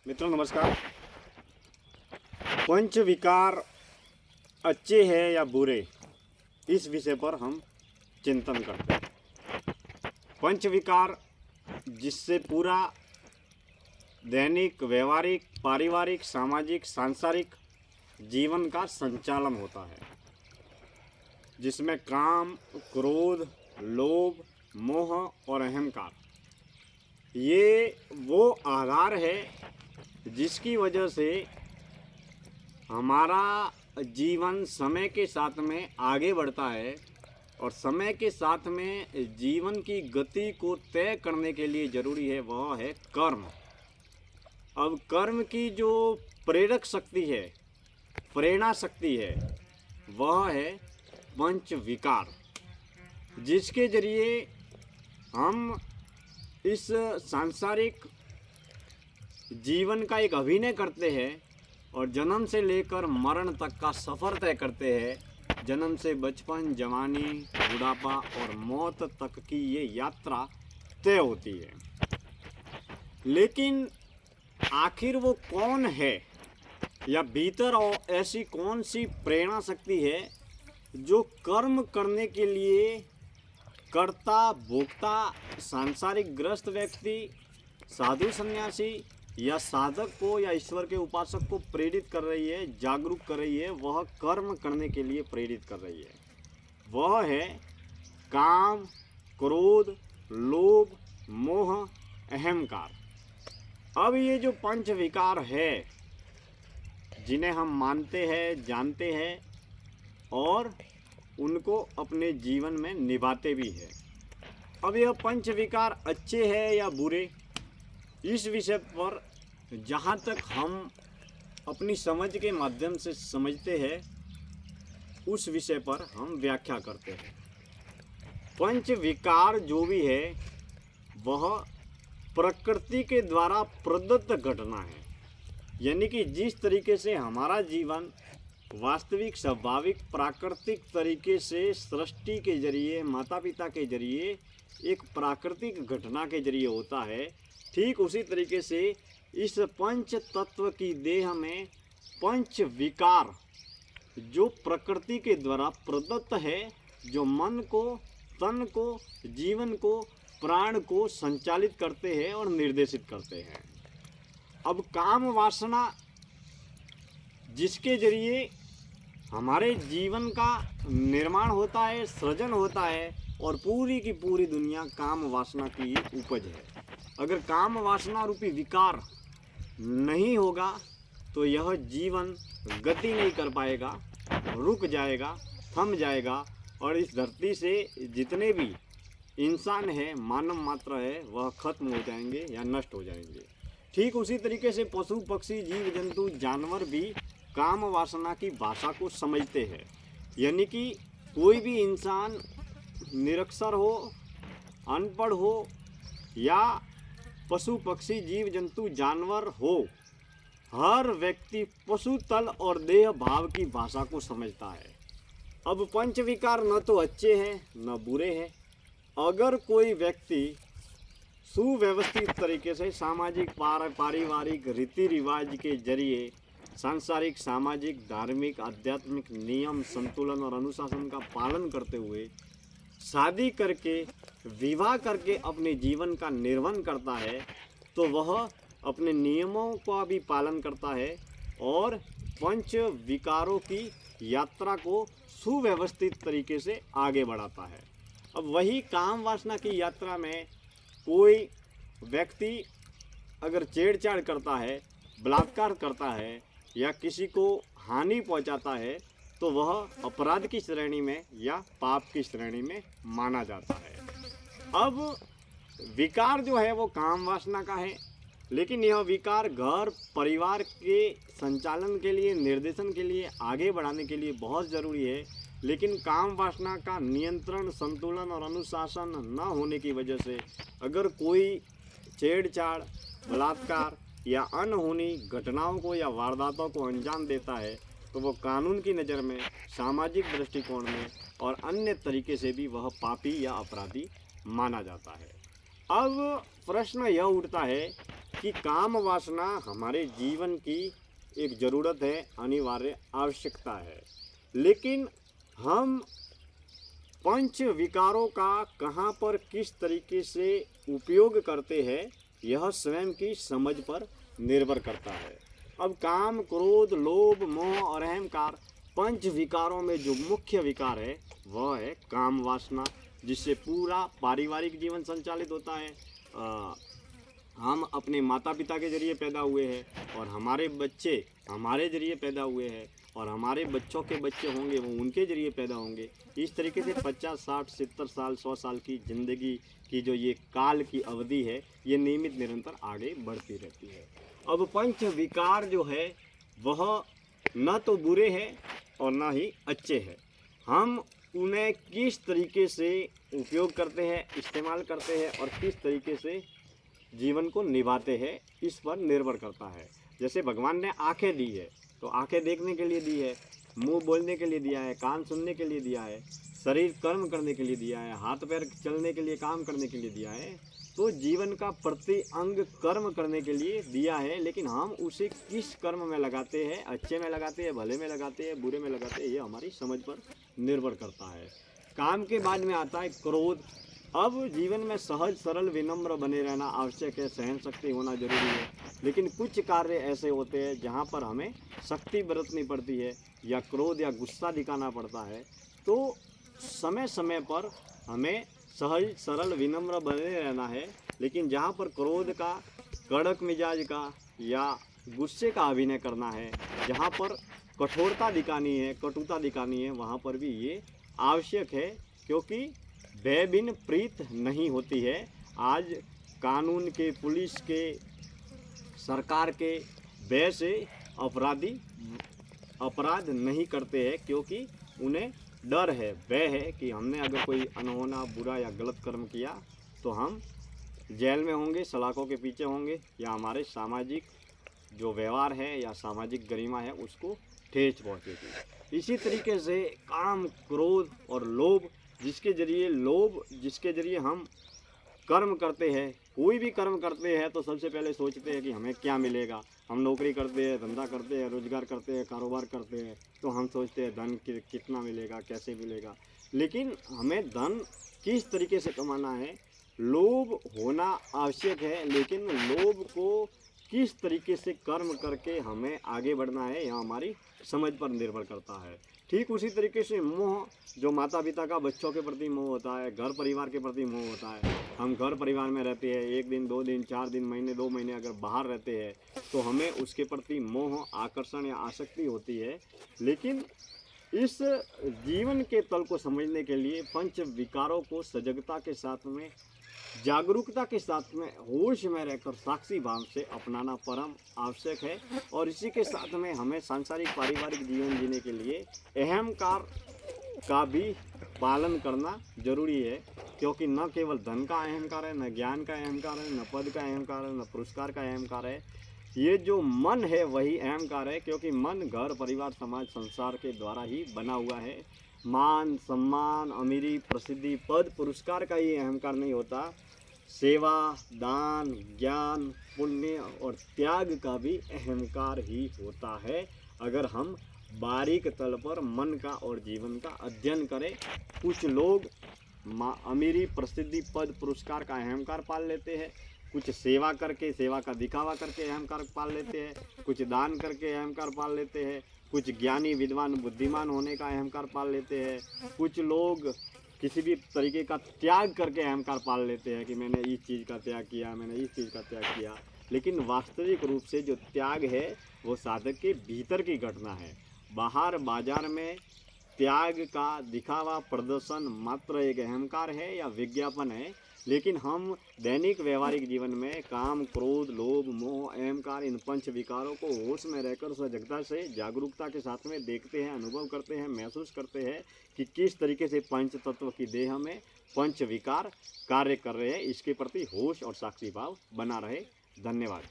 मित्रों नमस्कार। पंच विकार अच्छे हैं या बुरे, इस विषय पर हम चिंतन करते हैं। पंच विकार जिससे पूरा दैनिक, व्यवहारिक, पारिवारिक, सामाजिक, सांसारिक जीवन का संचालन होता है, जिसमें काम, क्रोध, लोभ, मोह और अहंकार ये वो आधार है जिसकी वजह से हमारा जीवन समय के साथ में आगे बढ़ता है। और समय के साथ में जीवन की गति को तय करने के लिए ज़रूरी है वह है कर्म। अब कर्म की जो प्रेरक शक्ति है, प्रेरणा शक्ति है, वह है पंच विकार, जिसके जरिए हम इस सांसारिक जीवन का एक अभिनय करते हैं और जन्म से लेकर मरण तक का सफ़र तय करते हैं। जन्म से बचपन, जवानी, बुढ़ापा और मौत तक की ये यात्रा तय होती है। लेकिन आखिर वो कौन है, या भीतर और ऐसी कौन सी प्रेरणा शक्ति है जो कर्म करने के लिए कर्ता, भोक्ता, सांसारिक ग्रस्त व्यक्ति, साधु सन्यासी या साधक को या ईश्वर के उपासक को प्रेरित कर रही है, जागरूक कर रही है, वह कर्म करने के लिए प्रेरित कर रही है। वह है काम, क्रोध, लोभ, मोह, अहंकार। अब ये जो पंच विकार है, जिन्हें हम मानते हैं, जानते हैं और उनको अपने जीवन में निभाते भी हैं। अब यह पंच विकार अच्छे हैं या बुरे, इस विषय पर जहाँ तक हम अपनी समझ के माध्यम से समझते हैं, उस विषय पर हम व्याख्या करते हैं। पंच विकार जो भी है वह प्रकृति के द्वारा प्रदत्त घटना है। यानी कि जिस तरीके से हमारा जीवन वास्तविक, स्वाभाविक, प्राकृतिक तरीके से सृष्टि के जरिए, माता पिता के जरिए, एक प्राकृतिक घटना के जरिए होता है, ठीक उसी तरीके से इस पंच तत्व की देह में पंच विकार जो प्रकृति के द्वारा प्रदत्त है, जो मन को, तन को, जीवन को, प्राण को संचालित करते हैं और निर्देशित करते हैं। अब काम वासना जिसके जरिए हमारे जीवन का निर्माण होता है, सृजन होता है, और पूरी की पूरी दुनिया काम वासना की उपज है। अगर काम वासना रूपी विकार नहीं होगा तो यह जीवन गति नहीं कर पाएगा, रुक जाएगा, थम जाएगा, और इस धरती से जितने भी इंसान है, मानव मात्र है, वह खत्म हो जाएंगे या नष्ट हो जाएंगे। ठीक उसी तरीके से पशु, पक्षी, जीव जंतु, जानवर भी काम वासना की भाषा को समझते हैं। यानी कि कोई भी इंसान निरक्षर हो, अनपढ़ हो, या पशु, पक्षी, जीव जंतु, जानवर हो, हर व्यक्ति पशु तल और देह भाव की भाषा को समझता है। अब पंच विकार न तो अच्छे हैं न बुरे हैं। अगर कोई व्यक्ति सुव्यवस्थित तरीके से सामाजिक, पारिवारिक रीति रिवाज के जरिए सांसारिक, सामाजिक, धार्मिक, आध्यात्मिक नियम, संतुलन और अनुशासन का पालन करते हुए शादी करके, विवाह करके अपने जीवन का निर्वहन करता है, तो वह अपने नियमों का भी पालन करता है और पंच विकारों की यात्रा को सुव्यवस्थित तरीके से आगे बढ़ाता है। अब वही काम वासना की यात्रा में कोई व्यक्ति अगर छेड़छाड़ करता है, बलात्कार करता है या किसी को हानि पहुंचाता है, तो वह अपराध की श्रेणी में या पाप की श्रेणी में माना जाता है। अब विकार जो है वो काम वासना का है, लेकिन यह विकार घर परिवार के संचालन के लिए, निर्देशन के लिए, आगे बढ़ाने के लिए बहुत ज़रूरी है। लेकिन काम वासना का नियंत्रण, संतुलन और अनुशासन न होने की वजह से अगर कोई छेड़छाड़, बलात्कार या अनहोनी घटनाओं को या वारदातों को अंजाम देता है, तो वो कानून की नज़र में, सामाजिक दृष्टिकोण में और अन्य तरीके से भी वह पापी या अपराधी माना जाता है। अब प्रश्न यह उठता है कि काम वासना हमारे जीवन की एक ज़रूरत है, अनिवार्य आवश्यकता है। लेकिन हम पंच विकारों का कहाँ पर किस तरीके से उपयोग करते हैं, यह स्वयं की समझ पर निर्भर करता है। अब काम, क्रोध, लोभ, मोह और अहंकार पंच विकारों में जो मुख्य विकार है वह है काम वासना, जिससे पूरा पारिवारिक जीवन संचालित होता है। हम अपने माता पिता के जरिए पैदा हुए हैं और हमारे बच्चे हमारे जरिए पैदा हुए हैं और हमारे बच्चों के बच्चे होंगे वो उनके जरिए पैदा होंगे। इस तरीके से 50, 60, 70 साल, 100 साल की ज़िंदगी की जो ये काल की अवधि है, ये नियमित निरंतर आगे बढ़ती रहती है। अब पंच विकार जो है वह न तो बुरे हैं और ना ही अच्छे हैं। हम उन्हें किस तरीके से उपयोग करते हैं, इस्तेमाल करते हैं और किस तरीके से जीवन को निभाते हैं, इस पर निर्भर करता है। जैसे भगवान ने आंखें दी है तो आंखें देखने के लिए दी है, मुंह बोलने के लिए दिया है, कान सुनने के लिए दिया है, शरीर कर्म करने के लिए दिया है, हाथ पैर चलने के लिए, काम करने के लिए दिया है। तो जीवन का प्रति अंग कर्म करने के लिए दिया है, लेकिन हम उसे किस कर्म में लगाते हैं, अच्छे में लगाते हैं, भले में लगाते हैं, बुरे में लगाते हैं, ये हमारी समझ पर निर्भर करता है। काम के बाद में आता है क्रोध। अब जीवन में सहज, सरल, विनम्र बने रहना आवश्यक है, सहन शक्ति होना जरूरी है। लेकिन कुछ कार्य ऐसे होते हैं जहाँ पर हमें शक्ति बरतनी पड़ती है या क्रोध या गुस्सा दिखाना पड़ता है। तो समय समय पर हमें सहज, सरल, विनम्र बने रहना है। लेकिन जहाँ पर क्रोध का, कड़क मिजाज का या गुस्से का अभिनय करना है, जहाँ पर कठोरता दिखानी है, कटुता दिखानी है, वहाँ पर भी ये आवश्यक है, क्योंकि भय बिन प्रीत नहीं होती है। आज कानून के, पुलिस के, सरकार के भय से अपराधी अपराध नहीं करते हैं, क्योंकि उन्हें डर है, भय है कि हमने अगर कोई अनहोना, बुरा या गलत कर्म किया तो हम जेल में होंगे, सलाखों के पीछे होंगे, या हमारे सामाजिक जो व्यवहार है या सामाजिक गरिमा है उसको ठेस पहुँचेगी। इसी तरीके से काम, क्रोध और लोभ, जिसके जरिए हम कर्म करते हैं, कोई भी कर्म करते हैं तो सबसे पहले सोचते हैं कि हमें क्या मिलेगा। हम नौकरी करते हैं, धंधा करते हैं, रोजगार करते हैं, कारोबार करते हैं, तो हम सोचते हैं धन कितना मिलेगा, कैसे मिलेगा। लेकिन हमें धन किस तरीके से कमाना है, लोभ होना आवश्यक है, लेकिन लोभ को किस तरीके से कर्म करके हमें आगे बढ़ना है, यह हमारी समझ पर निर्भर करता है। ठीक उसी तरीके से मोह, जो माता पिता का बच्चों के प्रति मोह होता है, घर परिवार के प्रति मोह होता है। हम घर परिवार में रहते हैं, 1 दिन, 2 दिन, 4 दिन, महीने, 2 महीने अगर बाहर रहते हैं तो हमें उसके प्रति मोह, आकर्षण या आसक्ति होती है। लेकिन इस जीवन के तल को समझने के लिए पंच विकारों को सजगता के साथ में, जागरूकता के साथ में, होश में रहकर साक्षी भाव से अपनाना परम आवश्यक है। और इसी के साथ में हमें सांसारिक पारिवारिक जीवन जीने के लिए अहंकार का भी पालन करना जरूरी है, क्योंकि न केवल धन का अहंकार है, न ज्ञान का अहंकार है, न पद का अहंकार है, न पुरस्कार का अहंकार है। ये जो मन है वही अहंकार है, क्योंकि मन घर, परिवार, समाज, संसार के द्वारा ही बना हुआ है। मान, सम्मान, अमीरी, प्रसिद्धि, पद, पुरस्कार का ये अहंकार नहीं होता। सेवा, दान, ज्ञान, पुण्य और त्याग का भी अहंकार ही होता है। अगर हम बारीक तल पर मन का और जीवन का अध्ययन करें। कुछ लोग अमीरी, प्रसिद्धि, पद, पुरस्कार का अहंकार पाल लेते हैं, कुछ सेवा करके, सेवा का दिखावा करके अहंकार पाल लेते हैं, कुछ दान करके अहंकार पाल लेते हैं, कुछ ज्ञानी, विद्वान, बुद्धिमान होने का अहंकार पाल लेते हैं, कुछ लोग किसी भी तरीके का त्याग करके अहंकार पाल लेते हैं कि मैंने इस चीज़ का त्याग किया, मैंने इस चीज़ का त्याग किया। लेकिन वास्तविक रूप से जो त्याग है वो साधक के भीतर की घटना है। बाहर बाजार में त्याग का दिखावा, प्रदर्शन मात्र एक अहंकार है या विज्ञापन है। लेकिन हम दैनिक व्यवहारिक जीवन में काम, क्रोध, लोभ, मोह, अहंकार, इन पंच विकारों को होश में रहकर सजगता से, जागरूकता के साथ में देखते हैं, अनुभव करते हैं, महसूस करते हैं कि किस तरीके से पंच तत्व की देह में पंच विकार कार्य कर रहे हैं। इसके प्रति होश और साक्षी भाव बना रहे। धन्यवाद।